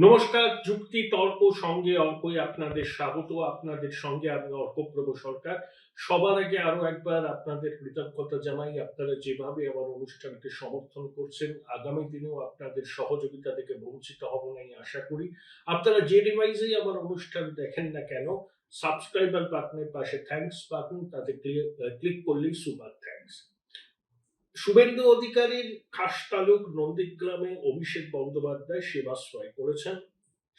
নমস্কার, যুক্তি তর্ক সঙ্গে অঙ্কই আপনাদের স্বাগত। আপনাদের সঙ্গে আমি অর্কপ্রভ সরকার। সবার আগে আরো একবার আপনাদের কৃতজ্ঞতা জানাই, আপনারা যেভাবে আমার অনুষ্ঠানকে সমর্থন করছেন। আগামী দিনেও আপনাদের সহযোগিতা থেকে বঞ্চিত হব না এই আশা করি। আপনারা যে ডিভাইসেই আমার অনুষ্ঠান দেখেন না কেন, সাবস্ক্রাইবার বাটনের পাশে থ্যাঙ্কস বাটন, তাতে ক্লিক করলেই সুপার থ্যাঙ্কস। শুভেন্দু অধিকারীর খাস তালুক নন্দীগ্রামে অভিষেক বন্দ্যোপাধ্যায় সেবাশ্রয় করেছেন,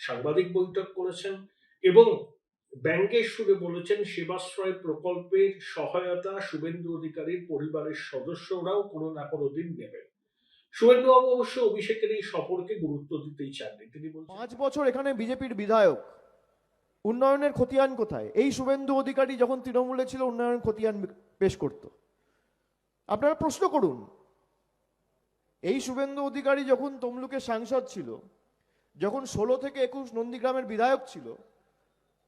সাংবাদিক বৈঠক করেছেন এবং ব্যঙ্গের সুরে বলেছেন সেবাশ্রয় প্রকল্পের সহায়তা শুভেন্দু অধিকারীর পরিবারের সদস্যরাও কোনো না কোনো দিন নেবেন। শুভেন্দু বাবু অবশ্য অভিষেকের এই সফরকে গুরুত্ব দিতেই চাননি। তিনি বলছেন 5 বছর এখানে বিজেপির বিধায়ক, উন্নয়নের খতিয়ান কোথায়? এই শুভেন্দু অধিকারী যখন তৃণমূলে ছিল উন্নয়ন খতিয়ান পেশ করত। আপনারা প্রশ্ন করুন, এই শুভেন্দু অধিকারী যখন তমলুকের সাংসদ ছিল, যখন 16 থেকে 21 নন্দীগ্রামের বিধায়ক ছিল,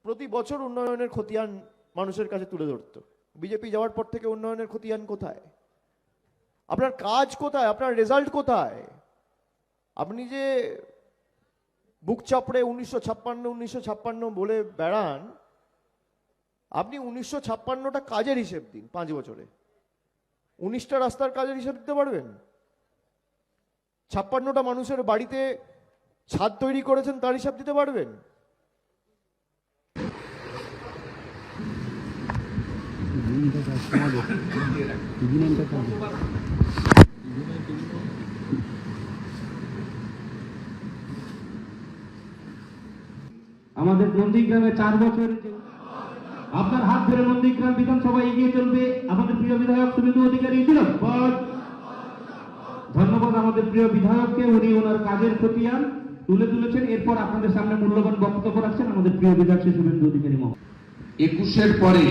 প্রতি বছর উন্নয়নের খতিয়ান মানুষের কাছে তুলে ধরত। বিজেপি যাওয়ার পর থেকে উন্নয়নের খতিয়ান কোথায়? আপনার কাজ কোথায়? আপনার রেজাল্ট কোথায়? আপনি যে বুক চাপড়ে 1956 বলে বেড়ান, আপনি 1956টা কাজের হিসেব দিন 5 বছরে। 19টা রাস্তার কাজের হিসেব দিতে পারবেন? 56টা মানুষের বাড়িতে ছাদ তৈরি করেছেন তার হিসাব দিতে পারবেন? আমাদের নন্দীগ্রামে 4 বছর আপনার হাত ধরে নন্দীগ্রাম বিধানসভা এগিয়ে চলবে আমাদের প্রিয় বিধায়ক শুভেন্দু অধিকারী। ধন্যবাদ আমাদের প্রিয় বিধায়ককে, উনি ওনার কাজের খতিয়ান তুলে তুলেছেন। এরপর আপনাদের সামনে মূল্যবান বক্তব্য রাখছেন আমাদের প্রিয় বিধায়ক শুভেন্দু অধিকারী মহোদয়। 21-এর পরে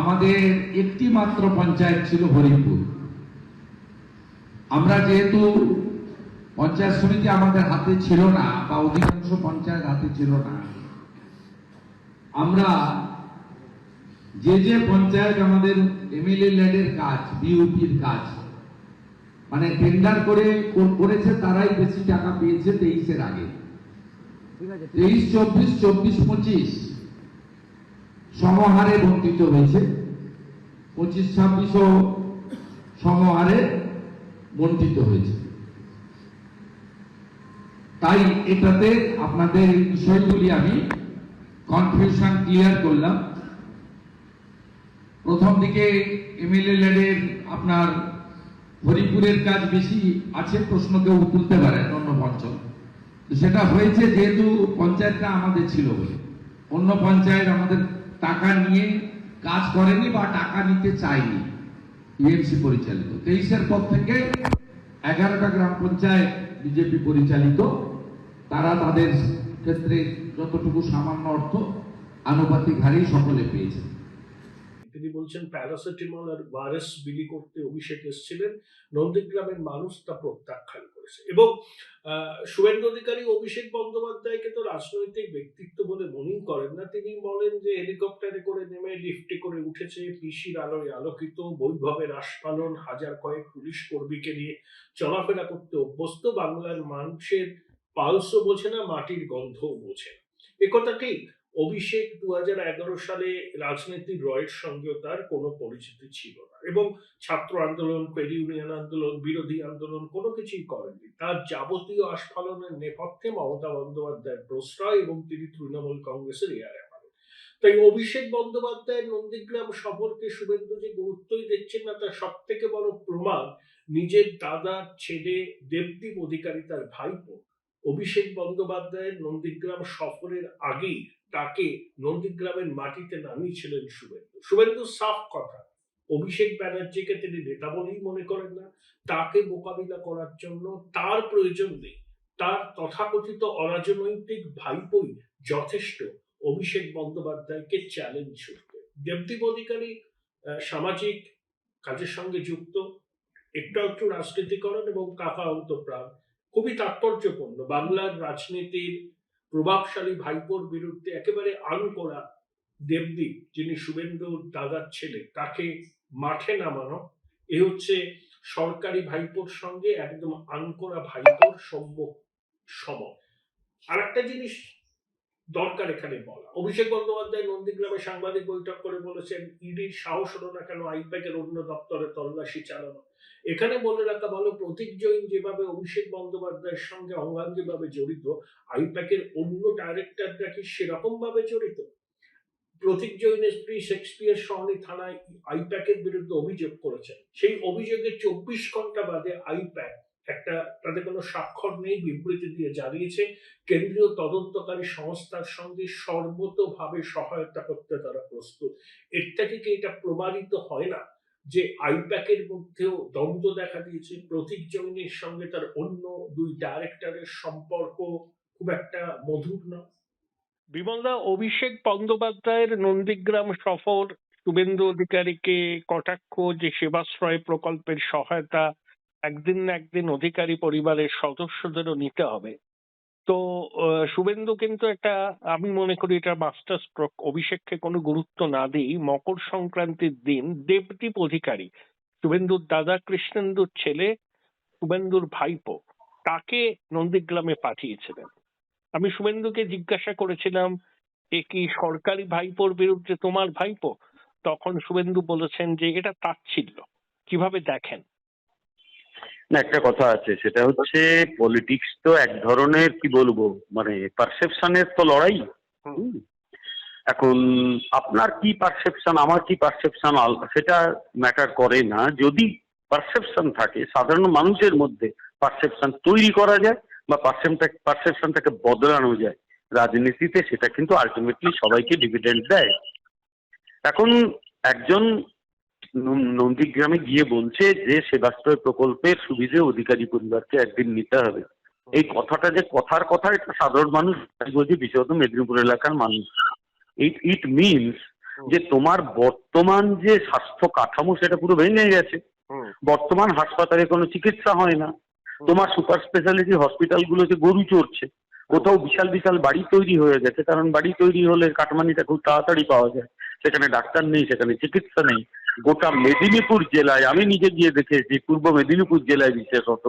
আমাদের একটি মাত্র পঞ্চায়েত ছিল হরিপুর। আমরা যেহেতু পঞ্চায়েত সমিতি আমাদের হাতে ছিল না বা অধিকাংশ পঞ্চায়েত হাতে ছিল না, আমরা যে পঞ্চায়েত আমাদের এমএলএ ল্যাডের কাজ, বিউপির কাজ মানে টেন্ডার করে করেছে, তারাই বেশি টাকা পেয়েছে 23-এর আগে। 23-24, 24-25 সমহারে বন্টিত হয়েছে, 25-26ও সমহারে বন্টিত হয়েছে। তাই এটাতে আপনাদের বিষয়গুলি আমি কনফিউশন ক্লিয়ার করলাম। প্রথম দিকে এমএলএ ল্যাডের আপনার হরিপুরের কাজ বেশি আছে, প্রশ্ন কেউ তুলতে পারে অন্য পঞ্চায়েত, সেটা হয়েছে যেহেতু পঞ্চায়েতটা আমাদের ছিল বলে। অন্য পঞ্চায়েত আমাদের টাকা নিয়ে কাজ করেনি বা টাকা নিতে চায়নি, টিএমসি পরিচালিত। 23-এর পর থেকে 11টা গ্রাম পঞ্চায়েত বিজেপি পরিচালিত, তারা তাদের ক্ষেত্রে যতটুকু সামান্য অর্থ আনুপাতিক হারেই সকলে পেয়েছে। তিনি বলছেন প্যারাসিটামল আর ভাইরাস বিলি করতে অভিষেক এসেছিলেন, নন্দীগ্রামের মানুষ তা প্রত্যাখ্যান করেছে। এবং শুভেন্দু অধিকারী অভিষেক বন্দ্যোপাধ্যায়কে তো রাজনৈতিক ব্যক্তিত্ব বলে মনেই করেন না। তিনি বলেন যে হেলিকপ্টারে করে নেমে লিফটে করে উঠেছে, পিসির আলোয় আলোকিত, বৈভবের আস্ফালন, হাজার কয়েক পুলিশ কর্মীকে নিয়ে চলাফেরা করতে অভ্যস্ত, বাংলার মানুষের পালসও বোঝে না, মাটির গন্ধও বোঝে না। একথা ঠিক। অভিষেক 2011 সালে রাজনীতির রয়ের সঙ্গেও তার কোনো পরিচিতি ছিল না এবং ছাত্র আন্দোলন, ট্রেড ইউনিয়ন আন্দোলন, বিরোধী আন্দোলন কোনো কিছুই করেননি। তার যাবতীয় আস্ফালনের নেপথ্যে মমতা বন্দ্যোপাধ্যায়ের প্রশ্রয় এবং তিনি তৃণমূল কংগ্রেসের এয়ার অ্যাপারেল। তাই অভিষেক বন্দ্যোপাধ্যায়ের নন্দীগ্রাম সফরকে শুভেন্দু যে গুরুত্বই দিচ্ছেন না, তার সব থেকে বড় প্রমাণ নিজের দাদার ছেলে দেবদীপ অধিকারী, তার ভাইপো অভিষেক বন্দ্যোপাধ্যায়ের নন্দীগ্রাম সফরের আগেই তাকে নন্দীগ্রামের মাটিতে নামিয়েছিলেন শুভেন্দু। শুভেন্দু সাফ কথা, অভিষেক ব্যানার্জিকে তিনি নেতা বলেই মনে করেন না, তাকে মোকাবিলা করার জন্য তার প্রয়োজন নেই, তার তথাকথিত অরাজনৈতিক ভাইপোই যথেষ্ট অভিষেক বন্দ্যোপাধ্যায়কে চ্যালেঞ্জ ছুটতে। দেবদীপ অধিকারী সামাজিক কাজের সঙ্গে যুক্ত, একটু রাজনীতি করেন এবং কাকা অন্তপ্রাণ, খুবই তাৎপর্যপূর্ণ। বাংলার রাজনীতির প্রভাবশালী ভাইপোর বিরুদ্ধে একেবারে আনকোড়া দেবদীপ, যিনি শুভেন্দুর দাদার ছেলে, তাকে মাঠে নামানো, এ হচ্ছে সরকারি ভাইপোর সঙ্গে একদম আনকোড়া ভাইপোর সম্মুখ সম। আরেকটা জিনিস দরকার এখানে বলা, অভিষেক বন্দ্যোপাধ্যায় নন্দীগ্রামে সাংবাদিক বৈঠক করে বলেছেন ইডির সাহস হলো না কেন আইপ্যাকের অন্য দপ্তরে তল্লাশি চালানো। এখানে বলে রাখা ভালো, প্রতীক জৈন যেভাবে অভিষেক বন্দ্যোপাধ্যায়ের সঙ্গে অঙ্গাঙ্গিভাবে জড়িত, আইপ্যাকের অন্য ডাইরেক্টররা কি সেরকম ভাবে জড়িত? প্রতীক জৈনের স্ত্রী শেক্সপিয়ার সহনী থানায় আইপ্যাকের বিরুদ্ধে অভিযোগ করেছেন। সেই অভিযোগের 24 ঘন্টা বাদে আইপ্যাক একটা, তাদের কোনো স্বাক্ষর নেই, বিবৃতি দিয়ে জানিয়েছে কেন্দ্রীয় তদন্তকারী সংস্থার সঙ্গে সর্বতোভাবে সহায়তা করতে তারা প্রস্তুত। এর থেকে কি এটা প্রমাণিত হয় না যে আইপ্যাকের মধ্যেও দ্বন্দ্ব দেখা দিয়েছে? প্রতীক জৈনের সঙ্গে তার অন্য 2 ডাইরেক্টরের সম্পর্ক খুব একটা মধুর নয়। বিমলদা, অভিষেক বন্দ্যোপাধ্যায়ের নন্দীগ্রাম সফর, শুভেন্দু অধিকারীকে কটাক্ষ যে সেবাশ্রয় প্রকল্পের সহায়তা একদিন না একদিন অধিকারী পরিবারের সদস্যদেরও নিতে হবে। তো শুভেন্দু কিন্তু একটা, আমি মনে করি এটা মাস্টার স্ট্রোক, অভিষেককে কোনো গুরুত্ব না দিই মকর সংক্রান্তির দিন দেবদীপ অধিকারী, শুভেন্দুর দাদা কৃষ্ণেন্দুর ছেলে, শুভেন্দুর ভাইপো, তাকে নন্দীগ্রামে পাঠিয়েছিলেন। আমি শুভেন্দুকে জিজ্ঞাসা করেছিলাম, এ কি সরকারি ভাইপোর বিরুদ্ধে তোমার ভাইপো? তখন শুভেন্দু বলেছেন যে এটা তাচ্ছিল্য। কিভাবে দেখেন? না, একটা কথা আছে, সেটা হচ্ছে পলিটিক্স তো এক ধরনের, কি বলবো, মানে পারসেপশনের তো লড়াই। হুম। এখন আপনার কি পারসেপশন, আমার কি পারসেপশন, সেটা ম্যাটার করে না। যদি পারসেপশন থাকে, সাধারণ মানুষের মধ্যে পারসেপশন তৈরি করা যায় বা পারসেপশনটাকে বদলানো যায় রাজনীতিতে, সেটা কিন্তু আলটিমেটলি সবাইকে ডিভিডেন্ড দেয়। এখন একজন নন্দীগ্রামে গিয়ে বলছে যে সেবাশ্রয় প্রকল্পের সুবিধে অধিকারী পরিবারকে একদিন নিতে হবে। এই কথাটা যে কথার কথা, এটা সাধারণ মানুষ বোঝে, বিশেষত মেদিনীপুর এলাকার মানুষ। ইট মিনস যে তোমার বর্তমান যে স্বাস্থ্য কাঠামো সেটা পুরো ভেঙে গেছে। বর্তমান হাসপাতালে কোনো চিকিৎসা হয় না। তোমার সুপার স্পেশালিটি হসপিটালগুলোতে গরু চড়ছে। কোথাও বিশাল বিশাল বাড়ি তৈরি হয়ে গেছে, কারণ বাড়ি তৈরি হলে কাটমানিটা খুব তাড়াতাড়ি পাওয়া যায়। সেখানে ডাক্তার নেই, সেখানে চিকিৎসা নেই। গোটা মেদিনীপুর জেলায়, আমি নিজে গিয়ে দেখেছি, পূর্ব মেদিনীপুর জেলায় বিশেষত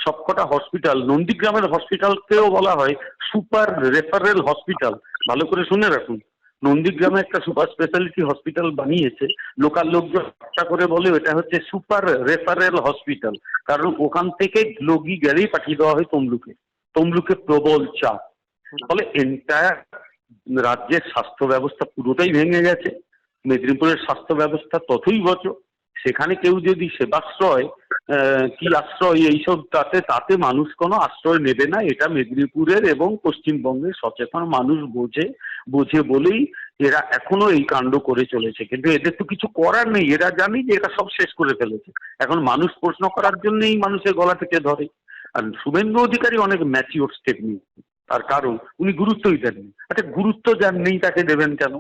সবকটা হসপিটাল, নন্দীগ্রামের হসপিটালকেও বলা হয় সুপার রেফারেল হসপিটাল। ভালো করে শুনে রাখুন, নন্দীগ্রামে একটা সুপার স্পেশালিটি হসপিটাল বানিয়েছে, লোকাল লোকজন চেষ্টা করে বলে এটা হচ্ছে সুপার রেফারেল হসপিটাল, কারণ ওখান থেকে রোগী গেলেই পাঠিয়ে দেওয়া হয় তমলুকে। তমলুকে প্রবল চাপ, ফলে এন্টায়ার রাজ্যের স্বাস্থ্য ব্যবস্থা পুরোটাই ভেঙে গেছে। মেদিনীপুরের স্বাস্থ্য ব্যবস্থা ততই বড়। সেখানে কেউ যদি সেবাশ্রয়, কি আশ্রয়, এইসব তাতে মানুষ কোনো আশ্রয় নেবে না। এটা মেদিনীপুরের এবং পশ্চিমবঙ্গের সচেতন মানুষ বোঝে বলেই এরা এখনো এই কাণ্ড করে চলেছে। কিন্তু এদের তো কিছু করার নেই, এরা জানি যে এরা সব শেষ করে ফেলেছে। এখন মানুষ প্রশ্ন করার জন্যই মানুষের গলা থেকে ধরে। আর শুভেন্দু অধিকারী অনেক ম্যাচিওর স্টেপ নিয়েছে, তার কারণ উনি গুরুত্বই দেননি। আচ্ছা, গুরুত্ব যার নেই তাকে দেবেন কেন?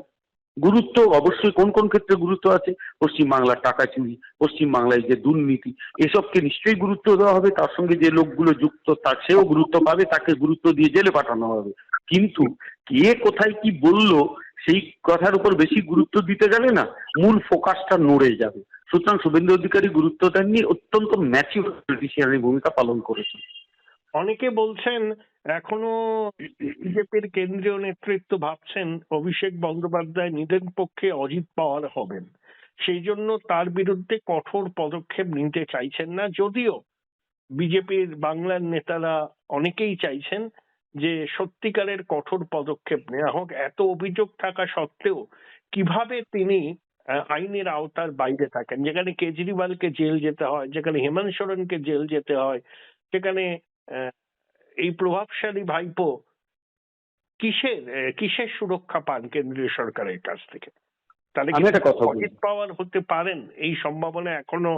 গুরুত্ব অবশ্যই কোন কোন ক্ষেত্রে গুরুত্ব আছে। পশ্চিমবাংলার টাকা চুরি, পশ্চিমবাংলায় যে দুর্নীতি, এসবকে নিশ্চয়ই গুরুত্ব দেওয়া হবে। তার সঙ্গে যে লোকগুলো যুক্ত, তার সেও গুরুত্ব পাবে, তাকে গুরুত্ব দিয়ে জেলে পাঠানো হবে। কিন্তু কে কোথায় কি বললো সেই কথার উপর বেশি গুরুত্ব দিতে গেলে না মূল ফোকাসটা নড়ে যাবে। সুতরাং শুভেন্দু অধিকারী গুরুত্ব দেননি, অত্যন্ত ম্যাচিওর পলিটিশিয়ানের ভূমিকা পালন করেছেন। অনেকে বলছেন এখনো বিজেপির কেন্দ্রীয় নেতৃত্ব ভাবছেন অভিষেক বন্দ্যোপাধ্যায় নিজের পক্ষে অজিত পাওয়ার হবেন, সেই জন্য তার বিরুদ্ধে কঠোর পদক্ষেপ নিতে চাইছেন না। যদিও বিজেপির বাংলার নেতারা অনেকেই চাইছেন যে সত্যিকারের কঠোর পদক্ষেপ নেওয়া হোক। এত অভিযোগ থাকা সত্ত্বেও কিভাবে তিনি আইনের আওতার বাইরে থাকেন, যেখানে কেজরিওয়ালকে জেল যেতে হয়, যেখানে হেমন্ত সোরেনকে জেল যেতে হয়, সেখানে এই প্রভাবশালী ভাইপো কিসের সুরক্ষা পান কেন্দ্রীয় সরকারের কাছ থেকে? তাহলে কি অজিত পাওয়ার হতে পারেন এই সম্ভাবনা এখনো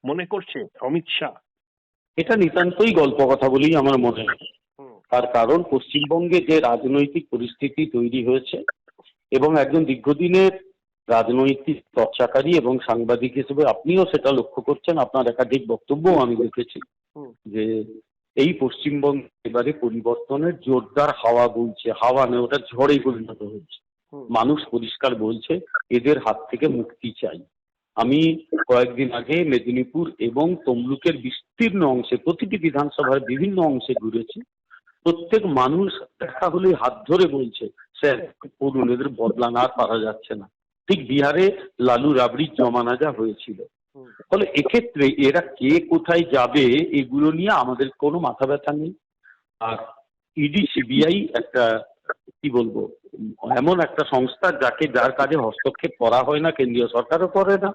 মনে করছে অমিত শাহ? এটা নিতান্তই গল্প কথা বলেই আমার মনে হয়। তার কারণ পশ্চিমবঙ্গে যে রাজনৈতিক পরিস্থিতি তৈরি হয়েছে, এবং একজন দীর্ঘদিনের রাজনৈতিক চর্চাকারী এবং সাংবাদিক হিসেবে আপনিও সেটা লক্ষ্য করছেন, আপনার একাধিক বক্তব্যও আমি দেখেছি যে এই পশ্চিমবঙ্গে এবারে পরিবর্তনের জোরদার হাওয়া বইছে। হাওয়া নেই, ওটা ঝড়ে পরিণত হচ্ছে। মানুষ পরিষ্কার বলছে এদের হাত থেকে মুক্তি চাই। আমি কয়েকদিন আগে মেদিনীপুর এবং তমলুকের বিস্তীর্ণ অংশে, প্রতিটি বিধানসভার বিভিন্ন অংশে ঘুরেছি। প্রত্যেক মানুষ দেখা হলে হাত ধরে বলছে স্যার করুন, এদের বদলানো আর পারা যাচ্ছে না। ঠিক বিহারে লালু রাবড়ির জমানা যা হয়েছিল। ফলে এক্ষেত্রে এরা কে কোথায় যাবে এগুলো নিয়ে আমাদের কোনো মাথা ব্যথা নেই। আর ইডি সিবিআই একটা কি বলবো এমন একটা সংস্থা যার কাজে হস্তক্ষেপ করা হয় না, কেন্দ্রীয় সরকারও করে না,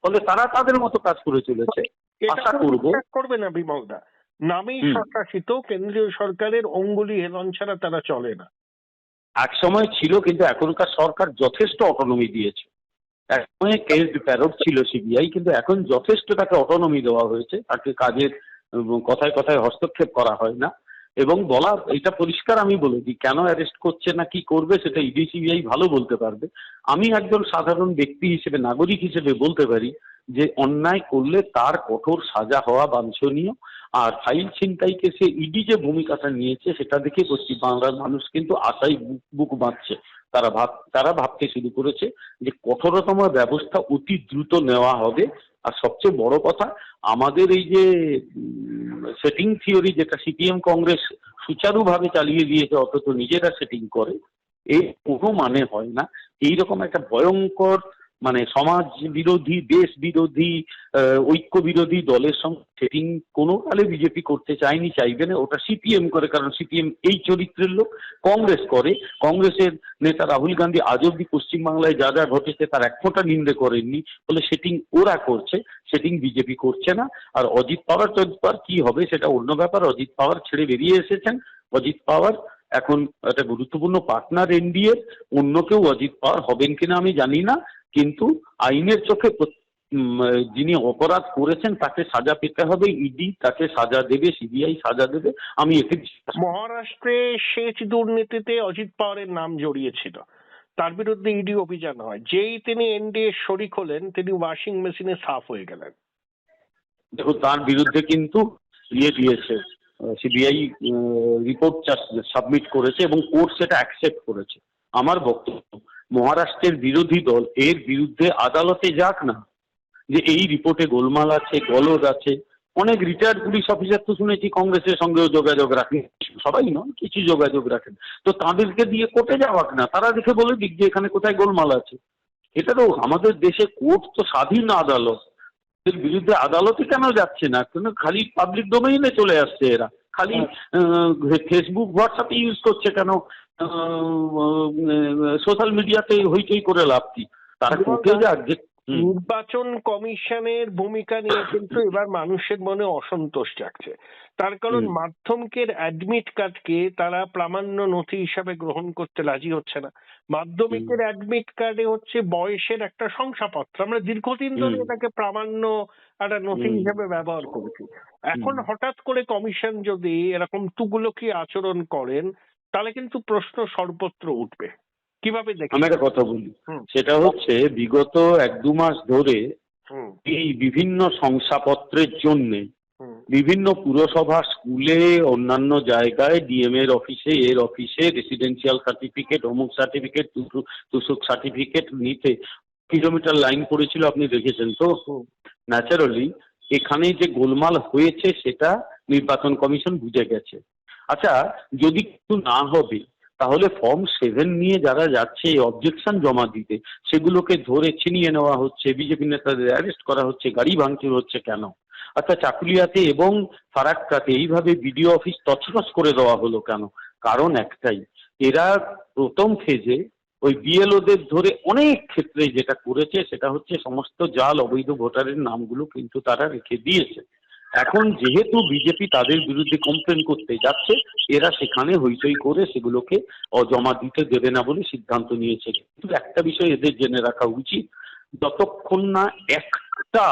ফলে তারা তাদের মতো কাজ করে চলেছে। আশা করব করবে না বিমলদা, নামেই হুম। স্বশাসিত, কেন্দ্রীয় সরকারের অঙ্গুলি হেলন ছাড়া তারা চলে না। এক সময় ছিল, কিন্তু এখনকার সরকার যথেষ্ট অটোনমি দিয়েছে। এক সময় কেস প্যারোট ছিল সিবিআই, কিন্তু এখন যথেষ্ট তাকে অটোনমি দেওয়া হয়েছে, তাকে কাজের কথায় কথায় হস্তক্ষেপ করা হয় না। এবং বলা এটা পরিষ্কার আমি বলে দিই, কেন অ্যারেস্ট করছে না কি করবে সেটা ইডি সিবিআই ভালো বলতে পারবে। আমি একজন সাধারণ ব্যক্তি হিসেবে, নাগরিক হিসেবে বলতে পারি যে অন্যায় করলে তার কঠোর সাজা হওয়া বাঞ্ছনীয়। আর ফাইল ছিনতাই কেসে ইডি যে ভূমিকাটা নিয়েছে সেটা দেখে পশ্চিম বাংলার মানুষ কিন্তু আশায় বুক বাঁধছে। তারা ভাবতে শুরু করেছে যে কঠোরতম ব্যবস্থা অতি দ্রুত নেওয়া হবে। আর সবচেয়ে বড় কথা, আমাদের এই যে সেটিং থিওরি যেটা সিপিএম কংগ্রেস সুচারুভাবে চালিয়ে দিয়েছে অথচ নিজেরা সেটিং করে, এর কোনো মানে হয় না। এইরকম একটা ভয়ঙ্কর মানে সমাজ বিরোধী, দেশ বিরোধী, ঐক্য বিরোধী দলের সঙ্গে সেটিং কোনো কালে বিজেপি করতে চায়নি, চাইবে না। ওটা সিপিএম করে, কারণ সিপিএম এই চরিত্রের লোক। কংগ্রেস করে, কংগ্রেসের নেতা রাহুল গান্ধী আজ অব্দি পশ্চিমবাংলায় যা যা ঘটেছে তার এক ফোঁটা নিন্দে করেননি, বলে সেটিং ওরা করছে, সেটিং বিজেপি করছে না। আর অজিত পাওয়ার কি হবে সেটা অন্য ব্যাপার। অজিত পাওয়ার ছেড়ে বেরিয়ে এসেছেন। অজিত পাওয়ার এখন একটা গুরুত্বপূর্ণ পার্টনার এনডিএ। অন্য কেউ অজিত পাওয়ার হবেন কিনা আমি জানি না, কিন্তু আইনের চোখে যিনি অপরাধ করেছেন তাকে সাজা পেতে হবে। ইডি তাকে সাজা দেবে, সিবিআই সাজা দেবে, আমি এতে বিশ্বাস করি। মহারাষ্ট্রে সেচ দুর্নীতিতে অজিত পাওয়ারের নাম জড়িয়েছিল, তার বিরুদ্ধে ইডি অভিযান হয়। যেই তিনি এনডিএ শরিক হলেন, তিনি ওয়াশিং মেশিনে সাফ হয়ে গেলেন। দেখো, তার বিরুদ্ধে কিন্তু দিয়েছে সিবিআই, রিপোর্ট সাবমিট করেছে এবং কোর্ট সেটা অ্যাকসেপ্ট করেছে। আমার বক্তব্য, মহারাষ্ট্রের বিরোধী দল এর বিরুদ্ধে আদালতে যাক না, যে এই রিপোর্টে গোলমাল আছে, গলদ আছে। অনেক রিটায়ার্ড পুলিশ অফিসার তো শুনেছি কংগ্রেসের সঙ্গেও যোগাযোগ রাখেন, সবাই নয়, কিছু যোগাযোগ রাখেন। তো তাদেরকে দিয়ে কোর্টে যাওয়াক না, তারা দেখে বলে দিক যে এখানে কোথায় গোলমাল আছে। এটা তো আমাদের দেশে কোর্ট তো স্বাধীন আদালত, এর বিরুদ্ধে আদালতে কেন যাচ্ছে না? কেন খালি পাবলিক ডোমেইনে চলে আসছে এরা, খালি ফেসবুক হোয়াটসঅ্যাপ ইউজ করছে কেন? সোশ্যাল মিডিয়াতে হইচই করে লাভ কি? তারা কোর্টে যাক। নির্বাচন কমিশনের ভূমিকা নিয়ে কিন্তু এবার মানুষের মনে অসন্তোষ জাগছে। তার কারণ মাধ্যমিকের অ্যাডমিট কার্ডকে তারা প্রামাণ্য নথি হিসাবে গ্রহণ করতে রাজি হচ্ছে না। মাধ্যমিকের অ্যাডমিট কার্ডে হচ্ছে বয়সের একটা শংসাপত্র, আমরা দীর্ঘদিন ধরে এটাকে প্রামাণ্য একটা নথি হিসাবে ব্যবহার করেছি। এখন হঠাৎ করে কমিশন যদি এরকম তুগলকি আচরণ করেন, তাহলে কিন্তু প্রশ্ন সর্বত্র উঠবে। কিভাবে দেখেন? আমি একটা কথা বলি, সেটা হচ্ছে বিগত 1-2 মাস ধরে এই বিভিন্ন শংসাপত্রের জন্য বিভিন্ন পুরসভা, স্কুলে, অন্যান্য জায়গায়, ডিএম এর অফিসে, এর অফিসে রেসিডেন্সিয়াল সার্টিফিকেট, অমুক সার্টিফিকেট, তুসুক সার্টিফিকেট নিতে কিলোমিটার লাইন পড়েছিল, আপনি দেখেছেন তো। ন্যাচারালি এখানে যে গোলমাল হয়েছে সেটা নির্বাচন কমিশন বুঝে গেছে। আচ্ছা, যদি কিছু না হবে তাহলে ফর্ম 7 নিয়ে যারা যাচ্ছে অবজেকশন জমা দিতে, সেগুলোকে ধরে ছিনিয়ে নেওয়া হচ্ছে, বিজেপি নেতাদের অ্যারেস্ট করা হচ্ছে, গাড়ি ভাঙচুর হচ্ছে কেন? আচ্ছা, চাকুলিয়াতে এবং ফারাক্কাতে এইভাবে বিডিও অফিস তছনছ করে দেওয়া হলো কেন? কারণ একটাই, এরা প্রথম ফেজে ওই বিএলওদের ধরে অনেক ক্ষেত্রে যেটা করেছে সেটা হচ্ছে সমস্ত জাল অবৈধ ভোটারের নামগুলো কিন্তু তারা রেখে দিয়েছে। এখন যেহেতু বিজেপি তাদের বিরুদ্ধে কমপ্লেন করতে যাচ্ছে, এরা সেখানে হইচই করে সেগুলোকে জমা দিতে দেবে না বলে সিদ্ধান্ত নিয়েছে। কিন্তু একটা বিষয় এদের জেনে রাখা উচিত, যতক্ষণ না একটা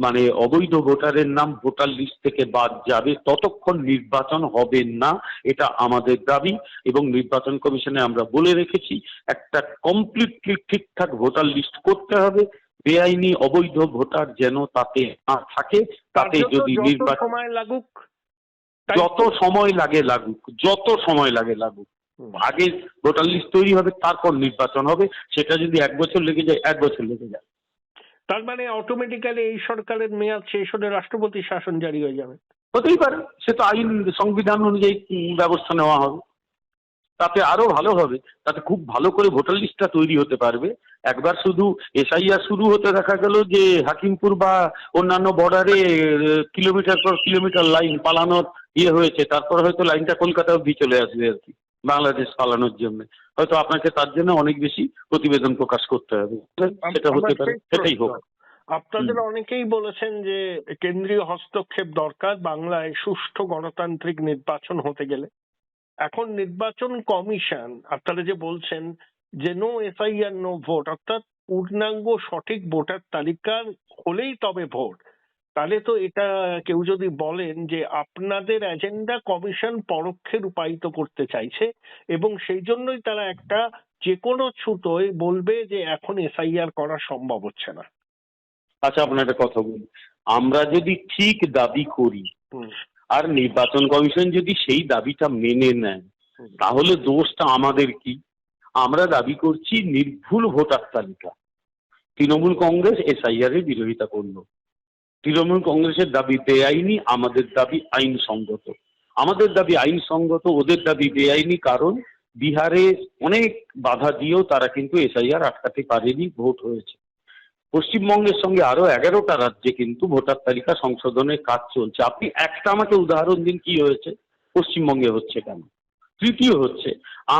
মানে অবৈধ ভোটারের নাম ভোটার লিস্ট থেকে বাদ যাবে ততক্ষণ নির্বাচন হবে না, এটা আমাদের দাবি। এবং নির্বাচন কমিশনে আমরা বলে রেখেছি, একটা কমপ্লিটলি ঠিকঠাক ভোটার লিস্ট করতে হবে। বেআইনি অবৈধ ভোটার যেন তাতে না থাকে। তাতে যদি নির্বাচন লাগুক, যত সময় লাগে লাগুক, আগে ভোটার লিস্ট তৈরি হবে, তারপর নির্বাচন হবে। সেটা যদি 1 বছর লেগে যায়, 1 বছর লেগে যায়। তার মানে অটোমেটিক্যালি এই সরকারের মেয়াদ শেষ হলে রাষ্ট্রপতি শাসন জারি হয়ে যাবে। হতেই পারে, সে তো আইন সংবিধান অনুযায়ী ব্যবস্থা নেওয়া হবে, তাতে আরো ভালো হবে, তাতে খুব ভালো করে ভোটার লিস্টটা তৈরি হতে পারবে। একবার শুধু এসআইআর শুরু হতে দেখা গেল যে হাকিমপুর বা অন্যান্য বর্ডারে কিলোমিটার পর কিলোমিটার লাইন পালানোর হয়েছে, তারপর হয়তো লাইনটা কলকাতা অব্দি চলে আসবে আর কি, বাংলাদেশ পালানোর জন্য। হয়তো আপনাকে তার জন্য অনেক বেশি প্রতিবেদন প্রকাশ করতে হবে, সেটা হতে পারে, সেটাই হোক। আপনাদের অনেকেই বলেছেন যে কেন্দ্রীয় হস্তক্ষেপ দরকার বাংলায় সুষ্ঠু গণতান্ত্রিক নির্বাচন হতে গেলে। এখন নির্বাচন কমিশন আপনারা যে বলছেন যে নো এসআইআর নো ভোট, অর্থাৎ পূর্ণাঙ্গ সঠিক ভোটার তালিকার হলেই তবে ভোট, তাহলে তো এটা কেউ যদি বলেন যে আপনাদের এজেন্ডা কমিশন পরোক্ষে রূপায়িত করতে চাইছে এবং সেই জন্যই তারা একটা যে কোনো ছুতোয় বলবে যে এখন এসআইআর করা সম্ভব হচ্ছে না। আচ্ছা, আপনার একটা কথা বলি, আমরা যদি ঠিক দাবি করি হুম, আর নির্বাচন কমিশন যদি সেই দাবিটা মেনে নেয়, তাহলে দোষটা আমাদের কি? আমরা দাবি করছি নির্ভুল ভোটার তালিকা। তৃণমূল কংগ্রেস এসআইআর এর বিরোধিতা করলো। তৃণমূল কংগ্রেসের দাবি বেআইনি, আমাদের দাবি আইনসঙ্গত। আমাদের দাবি আইনসঙ্গত, ওদের দাবি বেআইনি, কারণ বিহারে অনেক বাধা দিয়েও তারা কিন্তু এসআইআর আটকাতে পারেনি, ভোট হয়েছে। পশ্চিমবঙ্গের সঙ্গে আরো 11টা রাজ্যে কিন্তু ভোটার তালিকা সংশোধনের কাজ চলছে। আপনি একটা আমাকে উদাহরণ দিন কি হয়েছে, পশ্চিমবঙ্গে হচ্ছে কেন? তৃতীয় হচ্ছে,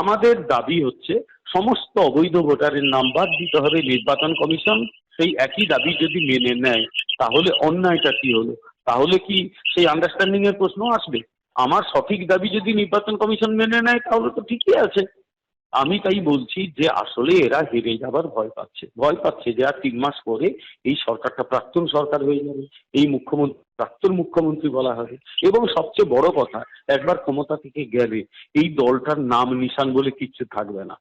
আমাদের দাবি হচ্ছে সমস্ত অবৈধ ভোটারের নাম বাদ দিতে হবে। নির্বাচন কমিশন সেই একই দাবি যদি মেনে নেয়, তাহলে অন্যায়টা কি হলো? তাহলে কি সেই আন্ডারস্ট্যান্ডিং এর প্রশ্ন আসবে? আমার সঠিক দাবি যদি নির্বাচন কমিশন মেনে নেয়, তাহলে তো ঠিকই আছে। আমি তাই বলছি যে আসলে এরা হেরে যাবার ভয় পাচ্ছে যে আর 3 মাস পরে এই সরকারটা প্রাক্তন সরকার হয়ে যাবে, এই মুখ্যমন্ত্রী প্রাক্তন মুখ্যমন্ত্রী বলা হবে, এবং সবচেয়ে বড় কথা, একবার ক্ষমতা থেকে গেলে এই দলটার নাম নিশান বলে কিচ্ছু থাকবে না।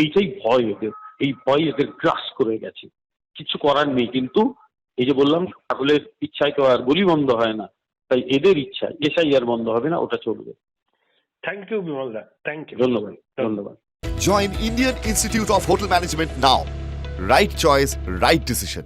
এইটাই ভয় এদের, এই ভয় এদের গ্রাস করে গেছে, কিছু করার নেই। কিন্তু এই যে বললাম, ছাগলের ইচ্ছায় তো আর বলি বন্ধ হয় না, তাই এদের ইচ্ছায় এসআইআর বন্ধ হবে না, ওটা চলবে। Thank you Bimal da, thank you. ধন্যবাদ। Join Indian Institute of Hotel Management now. Right choice, right decision.